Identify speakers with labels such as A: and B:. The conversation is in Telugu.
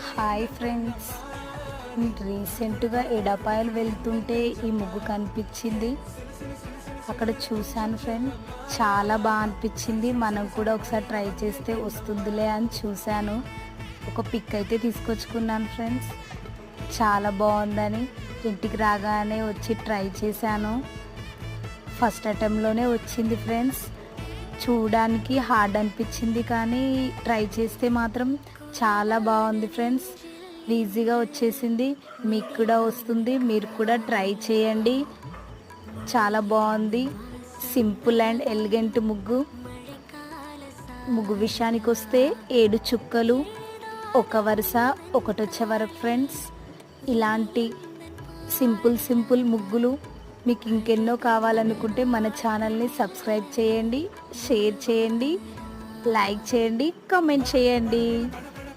A: హాయ్ ఫ్రెండ్స్, రీసెంట్గా ఎడపాయలు వెళ్తుంటే ఈ ముగ్గు కనిపించింది. అక్కడ చూశాను ఫ్రెండ్, చాలా బాగా అనిపించింది. మనం కూడా ఒకసారి ట్రై చేస్తే వస్తుందిలే అని చూశాను. ఒక పిక్ అయితే తీసుకొచ్చుకున్నాను ఫ్రెండ్స్. చాలా బాగుందని ఇంటికి రాగానే వచ్చి ట్రై చేశాను. ఫస్ట్ అటెంప్ట్లోనే వచ్చింది ఫ్రెండ్స్. చూడడానికి హార్డ్ అనిపించింది, కానీ ట్రై చేస్తే మాత్రం చాలా బాగుంది ఫ్రెండ్స్. ఈజీగా వచ్చేసింది. మీకు కూడా వస్తుంది, మీరు కూడా ట్రై చేయండి. చాలా బాగుంది. సింపుల్ అండ్ ఎలిగెంట్ ముగ్గు. ముగ్గు విషయానికి వస్తే 7 చుక్కలు, ఒక వరుస, ఒకటి వచ్చే వరకు ఫ్రెండ్స్. ఇలాంటి సింపుల్ ముగ్గులు మీకు ఇంకెన్నో కావాలనుకుంటే మన ఛానల్ని సబ్స్క్రైబ్ చేయండి, షేర్ చేయండి, లైక్ చేయండి, కామెంట్ చేయండి.